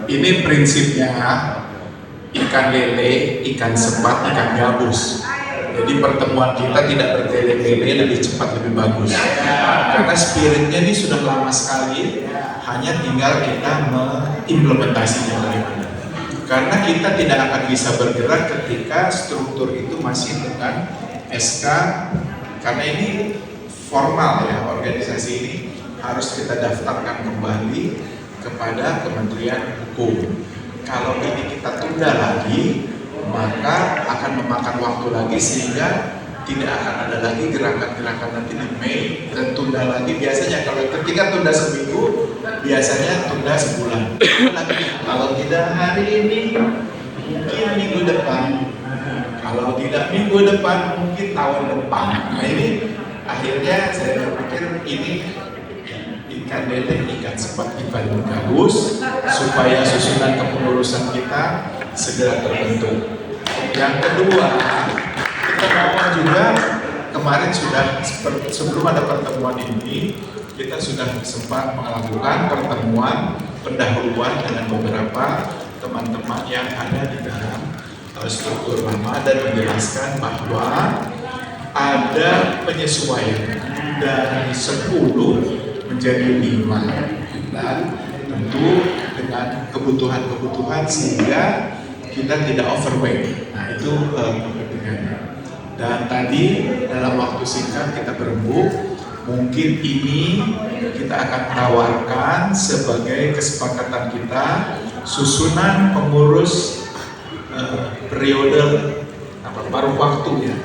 Ini prinsipnya ikan lele, ikan sepat, ikan gabus. Jadi pertemuan kita tidak bertele-tele, lebih cepat, lebih bagus. Karena spiritnya ini sudah lama sekali, hanya tinggal kita mengimplementasinya bagaimana. Karena kita tidak akan bisa bergerak ketika struktur itu masih dengan SK, karena ini formal ya, organisasi ini harus kita daftarkan kembali kepada Kementerian Hukum. Kalau ini kita tunda lagi, maka akan memakan waktu lagi sehingga tidak akan ada lagi gerakan-gerakan nanti di Mei, dan tunda lagi. Biasanya kalau ketika tunda seminggu, biasanya tunda sebulan. Kalau tidak hari ini, mungkin minggu depan. Kalau tidak minggu depan, mungkin tahun depan. Nah ini akhirnya saya berpikir ini ikan lele, ikan sepat, ikan gabus, supaya susunan kepengurusan kita segera terbentuk. Yang kedua, kita mohon juga kemarin sudah sebelum ada pertemuan ini, kita sudah sempat melakukan pertemuan pendahuluan dengan beberapa teman-teman yang ada di dalam struktur lama dan menjelaskan bahwa ada penyesuaian dari 10 menjadi 5, dan tentu dengan kebutuhan-kebutuhan sehingga kita tidak overweight. Nah itu kepentingannya. Dan tadi dalam waktu singkat kita berembuk, mungkin ini kita akan tawarkan sebagai kesepakatan kita susunan pengurus periode paruh waktu ya.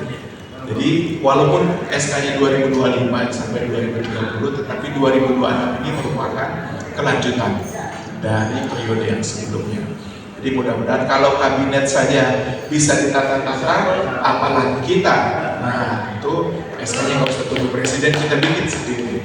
Jadi walaupun SK-nya 2025 sampai 2030, tetapi 2026 ini merupakan kelanjutan dari periode yang sebelumnya. Jadi mudah-mudahan kalau kabinet saja bisa ditata-tata, apalagi kita. Nah itu SK-nya nggak usah tunggu presiden, kita bikin sendiri.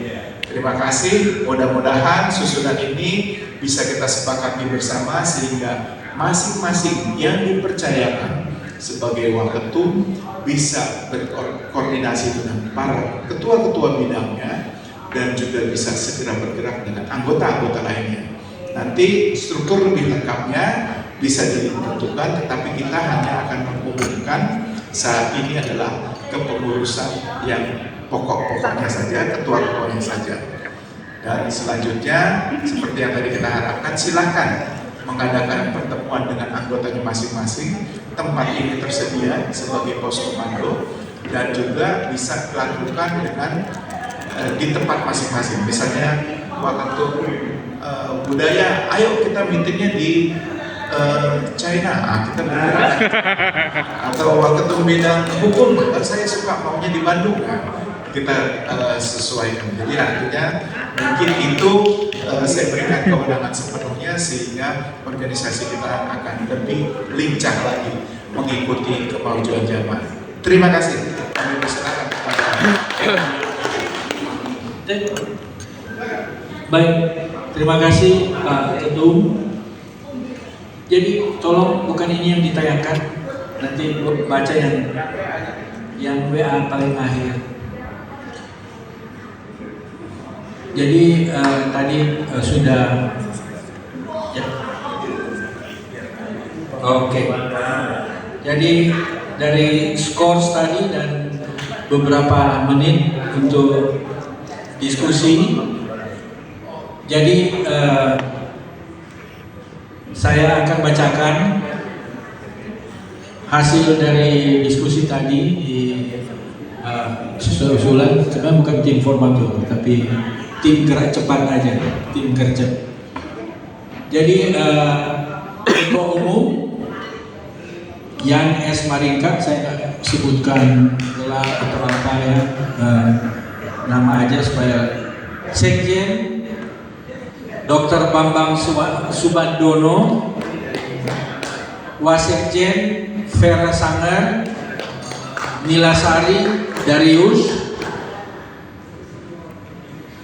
Terima kasih, mudah-mudahan susunan ini bisa kita sepakati bersama sehingga masing-masing yang dipercayakan sebagai waketum bisa berkoordinasi dengan para ketua-ketua bidangnya dan juga bisa segera bergerak dengan anggota-anggota lainnya. Nanti struktur lebih lengkapnya bisa ditentukan, tetapi kita hanya akan mengumumkan saat ini adalah kepengurusan yang pokok-pokoknya saja, ketua-ketuanya saja. Dan selanjutnya, seperti yang tadi kita harapkan, silakan mengadakan pertemuan dengan anggotanya masing-masing. Tempat ini tersedia sebagai pos komando dan juga bisa dilakukan dengan di tempat masing-masing. Misalnya waktu budaya, ayo kita meetingnya di China, kita bergerak. Atau waktu bidang hukum, saya suka maunya di Bandung. Kita sesuaikan. Jadi artinya mungkin itu saya berikan kewenangan sepenuhnya sehingga organisasi kita akan lebih lincah lagi mengikuti kemajuan zaman. Terima kasih. Kami persilakan kepada Baik, terima kasih Pak Ketum. Jadi tolong bukan ini yang ditayangkan, nanti baca yang WA paling akhir. Jadi tadi sudah ya. Oke. Jadi dari skor tadi dan beberapa menit untuk diskusi. Jadi saya akan bacakan hasil dari diskusi tadi di usulan. Sebenarnya bukan tim formatur, tapi tim gerak cepat aja, tim kerja. Jadi Ketua Umum Yan S. Maringka, saya nggak sebutkan gelar atau apa ya, nama aja supaya. Sekjen Dr. Bambang Subandono, Wasekjen Vera Sanger, Nilasari Darius,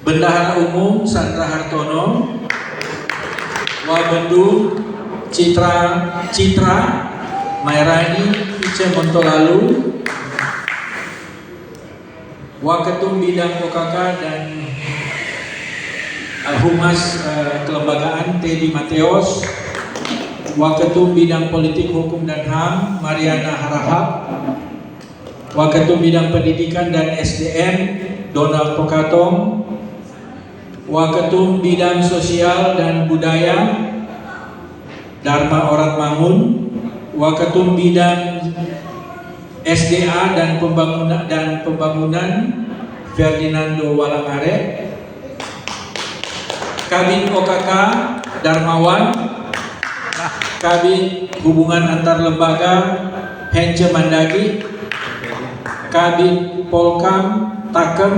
Bendahara Umum Sandra Hartono, Wabendu Citra Mairani Ice Montolalu, Waketum Bidang OKK dan Humas Kelembagaan Teddy Mateos, Waketum Bidang Politik Hukum dan HAM Mariana Harahap, Waketum Bidang Pendidikan dan SDM Donald Pokatong, Waketum Bidang Sosial dan Budaya Dharma Oratmangun, Waketum Bidang SDA dan Pembangunan Ferdinando Walangare, Kabin OKK Darmawan, Kabin Hubungan Antar Lembaga Hence Mandagi, Kabin Polkam Takem,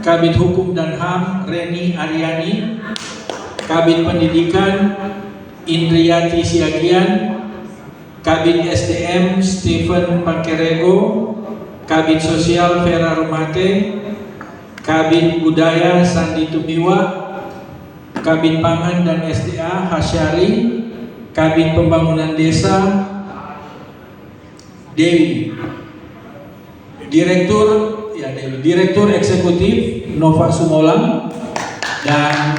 Kabin Hukum dan HAM Reni Aryani, Kabin Pendidikan Indriati Siagian, Kabin SDM Stephen Pakerego, Kabin Sosial Vera Rumate, Kabin Budaya Sandi Tumiwa, Kabin Pangan dan SDA Hasyari, Kabin Pembangunan Desa Dewi, Direktur Eksekutif Nova Sumolang, dan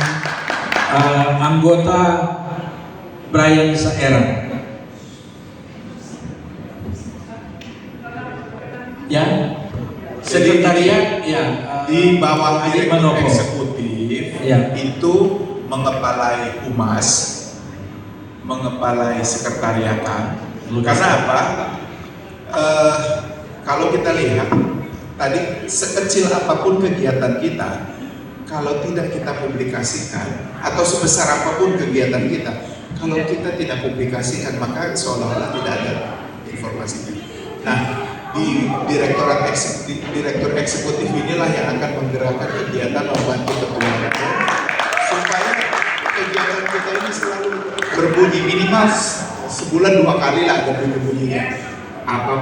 anggota Brian Saera. Ya, sekretariat ya Di bawah Adi direktur Manopo. eksekutif Ya. itu mengepalai humas, mengepalai sekretariatan. Karena apa? Kalau kita lihat tadi, sekecil apapun kegiatan kita, kalau tidak kita publikasikan, atau sebesar apapun kegiatan kita, kalau kita tidak publikasikan, maka seolah-olah tidak ada informasinya. Nah, di direktur eksekutif inilah yang akan menggerakkan kegiatan, membantu ketua supaya kegiatan kita ini selalu berbunyi, minimal sebulan 2 kali lah ada bunyi-bunyinya. Apapun